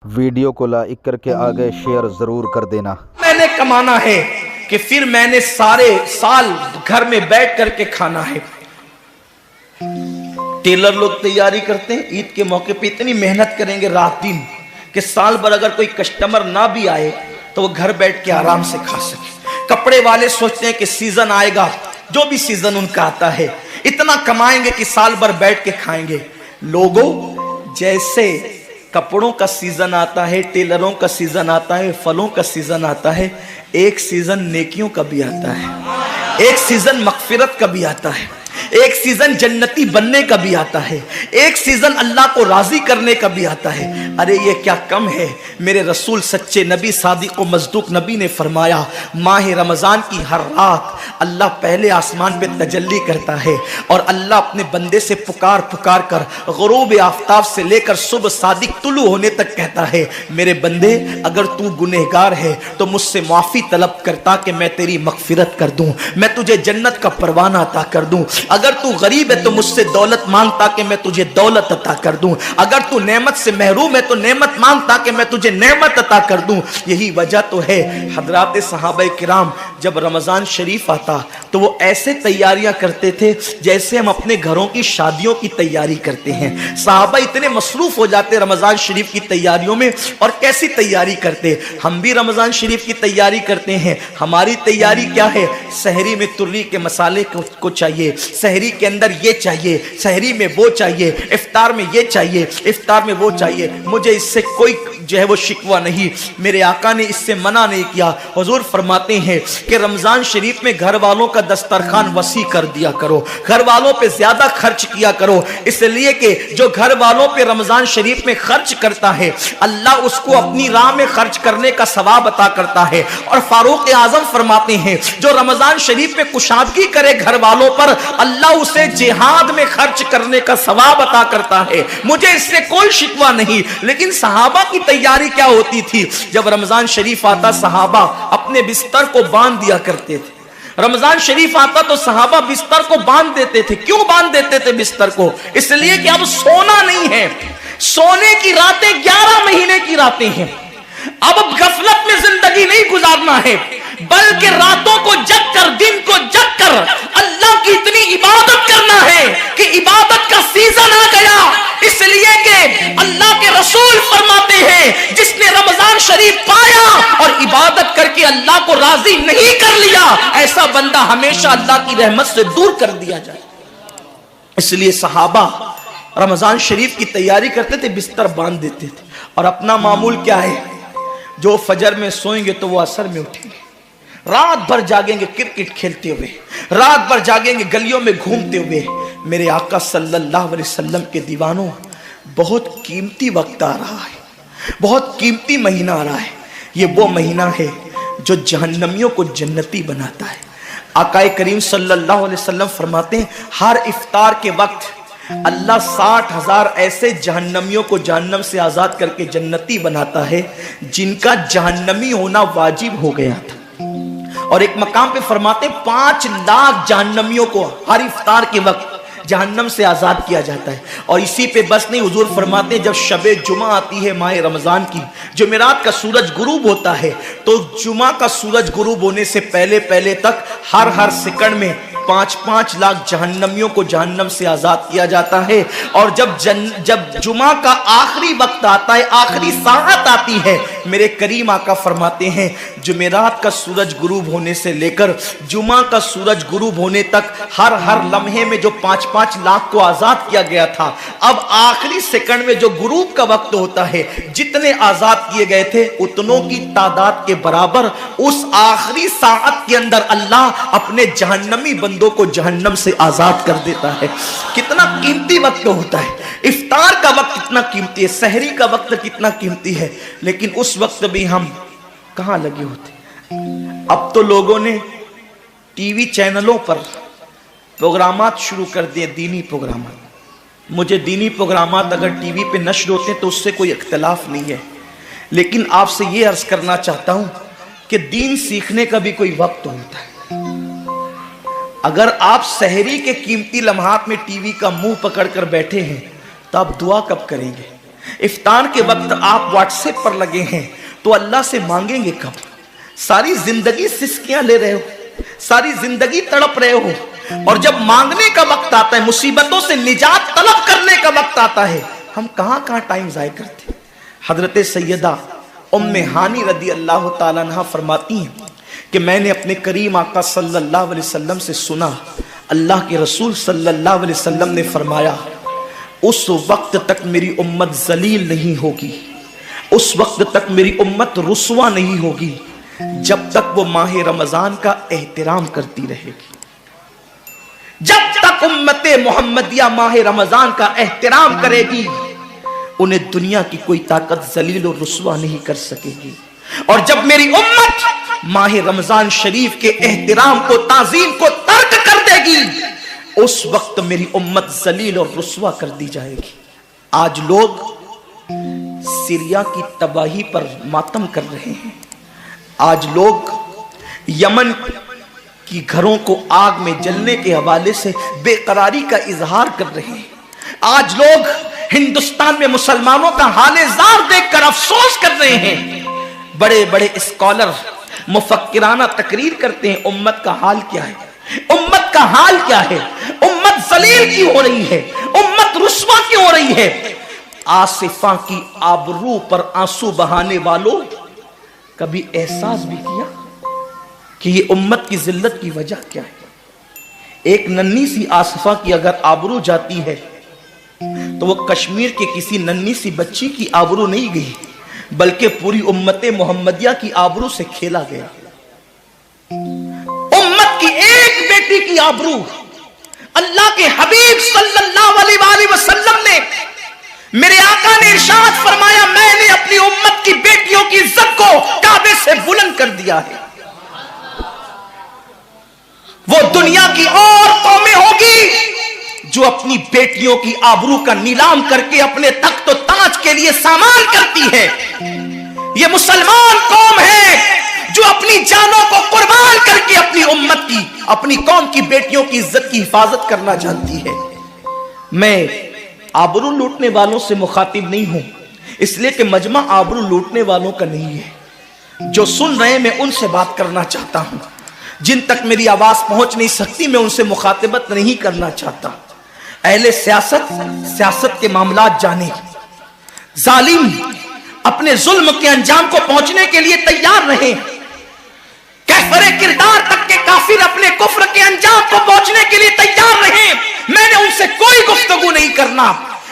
Video को like करके आगे शेयर जरूर कर देना। मैंने कमाना है कि फिर मैंने सारे साल घर में बैठ करके खाना है। टेलर लोग तैयारी करते हैं ईद के मौके पे, इतनी मेहनत करेंगे रात दिन कि साल भर अगर कोई कस्टमर ना भी आए तो वो घर बैठ के आराम से खा सके। कपड़े वाले सोचते हैं कि सीजन आएगा, जो भी सीजन उनका आता है इतना कमाएंगे कि साल भर बैठ के खाएंगे। लोगों, जैसे कपड़ों का सीजन आता है, टेलरों का सीजन आता है, फलों का सीजन आता है, एक सीजन नेकियों का भी आता है, एक सीजन मगफिरत का भी आता है, एक सीजन जन्नती बनने का भी आता है, एक सीजन अल्लाह को राजी करने का भी आता है। अरे ये क्या कम है। मेरे रसूल सच्चे नबी सादिक व मज़दूक नबी ने फरमाया, माह रमज़ान की हर रात अल्लाह पहले आसमान पे तजल्ली करता है और अल्लाह अपने बंदे से पुकार पुकार कर गुरूब आफ्ताब से लेकर सुबह सादिक तुलू होने तक कहता है, मेरे बंदे अगर तू गुनहगार है तो मुझसे माफ़ी तलब करता कि मैं तेरी मगफिरत कर दूं, मैं तुझे जन्नत का परवाना अता कर दूं। अगर तू गरीब है तो मुझसे दौलत मांगता कि मैं तुझे दौलत अता कर दूं। अगर तू नेमत से महरूम है तो नेमत मांगता कि मैं तुझे नेमत अता कर दूं। यही वजह तो है हजरात सहाबा किराम जब रमज़ान शरीफ आता तो वो ऐसे तैयारियां करते थे जैसे हम अपने घरों की शादियों की तैयारी करते हैं। सहाबा इतने मसरूफ हो जाते रमज़ान शरीफ की तैयारियों में। और कैसी तैयारी करते, हम भी रमज़ान शरीफ की तैयारी करते हैं। हमारी तैयारी क्या है, सहरी में तुर्री के मसाले को चाहिए, सहरी के अंदर ये चाहिए, सहरी में वो चाहिए, इफ्तार में ये चाहिए, इफ्तार में वो चाहिए। मुझे इससे कोई जो है वो शिकवा नहीं, मेरे आका ने इससे मना नहीं किया। हुजूर फरमाते हैं कि रमजान शरीफ में घर वालों का दस्तरखान वसी कर दिया करो, घर वालों पे ज्यादा खर्च किया करो, इसलिए कि जो घर वालों पे रमजान शरीफ में खर्च करता है अल्लाह उसको अपनी राह में खर्च करने का सवाब अता करता है। और फारूक आजम फरमाते हैं जो रमजान शरीफ में कुशादगी करे घर वालों पर अल्लाह उसे जिहाद में खर्च करने का सवाब अता करता है। मुझे इससे कोई शिकवा नहीं। लेकिन सहाबा की तैयारी क्या होती थी, जब रमजान शरीफ आता सहाबा अपने बिस्तर को बांध दिया करते थे। रमजान शरीफ आता तो सहाबा बिस्तर को बांध देते थे। क्यों बांध देते थे बिस्तर को? इसलिए कि अब सोना नहीं है, सोने की रातें 11 महीने की रातें हैं। अब गफलत में जिंदगी नहीं गुजारना है, बल्कि रातों को जग कर, दिन को जग कर अल्लाह की इतनी इबादत करना है कि इबादत का सीजन आ गया। इसलिए कि अल्लाह के रसूल फरमाते हैं जिसने रमजान शरीफ पाया और इबादत करके अल्लाह को राजी नहीं कर लिया, ऐसा बंदा हमेशा अल्लाह की रहमत से दूर कर दिया जाए। इसलिए सहाबा रमजान शरीफ की तैयारी करते थे, बिस्तर बांध देते थे। और अपना मामूल क्या है, जो फजर में सोएंगे तो वो असर में उठेंगे, रात भर जागेंगे क्रिकेट खेलते हुए, रात भर जागेंगे गलियों में घूमते हुए। मेरे आका सल्लल्लाहु अलैहि वसल्लम के दीवानों, बहुत कीमती वक्त आ रहा है, बहुत कीमती महीना आ रहा है। ये वो महीना है जो जहन्नमियों को जन्नती बनाता है। आका करीम सल्लल्लाहु अलैहि वसल्लम फरमाते हैं हर इफ्तार के वक्त अल्लाह 60,000 ऐसे जहन्नमियों को जहन्नम से आजाद करके जन्नती बनाता है जिनका जहन्नमी होना वाजिब हो गया था। और एक मकाम पे फरमाते 5 लाख जहन्नमियों को हर इफ्तार के वक्त जहन्नम से आजाद किया जाता है। और इसी पे बस नहीं, हुजूर फरमाते जब शबे जुमा आती है माह रमजान की, जुमेरात का सूरज गुरूब होता है, तो जुमा का सूरज गुरूब होने से पहले पहले तक हर सेकंड में 5-5 लाख जहन्नमियों को जहन्नम से आजाद किया जाता है। और जब जुमा का आखिरी वक्त आता है, आखिरी साअत आती है, मेरे करीम आका फरमाते हैं जुमेरात का सूरज गुरूब होने से लेकर जुमा का सूरज गुरूब होने तक हर लम्हे में जो 5-5 लाख को आजाद किया गया था, अब आखिरी सेकंड में जो गुरूब का वक्त होता है, जितने आजाद किए गए थे उतनों की तादाद के बराबर उस आखिरी साअत के अंदर अल्लाह अपने जहन्नमी बंदों को जहन्नम से आजाद कर देता है। कितना कीमती वक्त होता है। इफ्तार का वक्त कितना कीमती है, सहरी का वक्त कितना कीमती है। लेकिन उस वक्त भी हम कहां लगे होते। अब तो लोगों ने टीवी चैनलों पर प्रोग्रामात शुरू कर दिए, दीनी प्रोग्रामात। मुझे दीनी प्रोग्रामात अगर टीवी पे नश्र होते हैं तो उससे कोई इख्तिलाफ नहीं है, लेकिन आपसे ये अर्ज करना चाहता हूं कि दीन सीखने का भी कोई वक्त होता है। अगर आप सहरी के कीमती लम्हात में टीवी का मुंह पकड़कर बैठे हैं तो आप दुआ कब करेंगे? इफ्तार के वक्त आप व्हाट्सएप पर लगे हैं तो अल्लाह से मांगेंगे कब? सारी जिंदगी सिसकियां ले रहे हो, सारी जिंदगी तड़प रहे हो, और जब मांगने का वक्त आता है, मुसीबतों से निजात तलब करने का वक्त आता है, हम कहां कहां टाइम जाया करते। हजरत सैयदा उम्मे हानी रदी अल्लाह ताला अन्हा फरमाती हैं कि मैंने अपने करीम आका सल्लल्लाहु अलैहि वसल्लम से सुना, अल्लाह के रसूल सल्लल्लाहु अलैहि वसल्लम ने फरमाया, उस वक्त तक मेरी उम्मत जलील नहीं होगी, उस वक्त तक मेरी उम्मत रुस्वा नहीं होगी जब तक वो माह रमजान का एहतराम करती रहेगी। जब तक उम्मते मोहम्मदिया माह रमजान का एहतराम करेगी, उन्हें दुनिया की कोई ताकत जलील और रुस्वा नहीं कर सकेगी। और जब मेरी उम्मत माह रमजान शरीफ के एहतराम को, ताजीम को तर्क कर देगी, उस वक्त मेरी उम्मत जलील और रुस्वा कर दी जाएगी। आज लोग सीरिया की तबाही पर मातम कर रहे हैं, आज लोग यमन की घरों को आग में जलने के हवाले से बेकरारी का इजहार कर रहे हैं, आज लोग हिंदुस्तान में मुसलमानों का हाले जार देखकर अफसोस कर रहे हैं। बड़े बड़े स्कॉलर मुफक्किराना तकरीर करते हैं, उम्मत का हाल क्या है, उम्मत का हाल क्या है, उम्मत जलील क्यों हो रही है, उम्मत रुस्वा क्यों हो रही है। आसिफा की आबरू पर आंसू बहाने वालों, कभी एहसास भी किया कि ये उम्मत की जिल्लत की वजह क्या है। एक नन्ही सी आसिफा की अगर आबरू जाती है तो वो कश्मीर के किसी नन्ही सी बच्ची की आबरू नहीं गई, बल्कि पूरी उम्मते मोहम्मदिया की आबरू से खेला गया। उम्मत की एक बेटी की आबरू, अल्लाह के हबीब सल्लल्लाहु अलैहि वसल्लम ने, मेरे आका ने इरशाद फरमाया, मैंने अपनी उम्मत की बेटियों की इज्जत को काबे से बुलंद कर दिया है। वो दुनिया की और कौमें होगी जो अपनी बेटियों की आबरू का नीलाम करके अपने तख्त और ताज के लिए सामान करती है। ये मुसलमान कौम है जो अपनी जानों को कुर्बान करके अपनी उम्मत की, अपनी कौम की बेटियों की इज्जत की हिफाजत करना जानती है। मैं आबरू लूटने वालों से मुखातिब नहीं हूं, इसलिए कि मजमा आबरू लूटने वालों का नहीं है। जो सुन रहे हैं मैं उनसे बात करना चाहता हूं, जिन तक मेरी आवाज पहुंच नहीं सकती मैं उनसे मुखातिबत नहीं करना चाहता। अहले सियासत, सियासत के मामलात जाने, जालिम अपने जुल्म के अंजाम को पहुंचने के लिए तैयार रहे, कैफरे किरदार तक के काफिर अपने कुफ्र के अंजाम को पहुंचने के लिए तैयार रहे। मैंने उनसे कोई गुफ्तगू नहीं करना,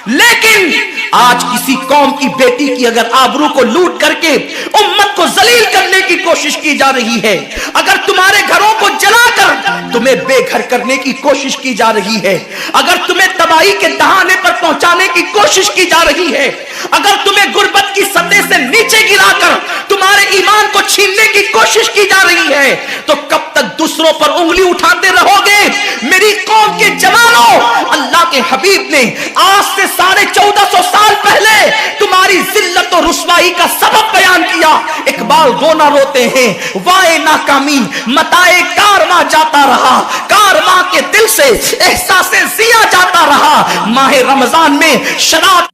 लेकिन आज किसी कौम की बेटी की अगर आबरू को लूट करके उम्मत को जलील करने की कोशिश की जा रही है, अगर तुम्हारे घरों को जलाकर तुम्हें बेघर करने की कोशिश की जा रही है, अगर तुम्हें तबाही के दहाने पर पहुंचाने की कोशिश की जा रही है, अगर तुम्हें गुर्बत की सतह से नीचे गिराकर तुम्हारे ईमान को छीनने की कोशिश की जा रही है, तो कब तक दूसरों पर उंगली उठाते रहोगे। मेरी कौम के जवानों, अल्लाह के हबीब ने आज से 1450 साल पहले तुम्हारी जिल्लत और रुस्वाई का सबब बयान किया। इकबाल रोना रोते हैं, वाए नाकामी मताए कारवां जाता रहा, कारवां के दिल से एहसासे जिया जाता रहा। माह रमजान में शराब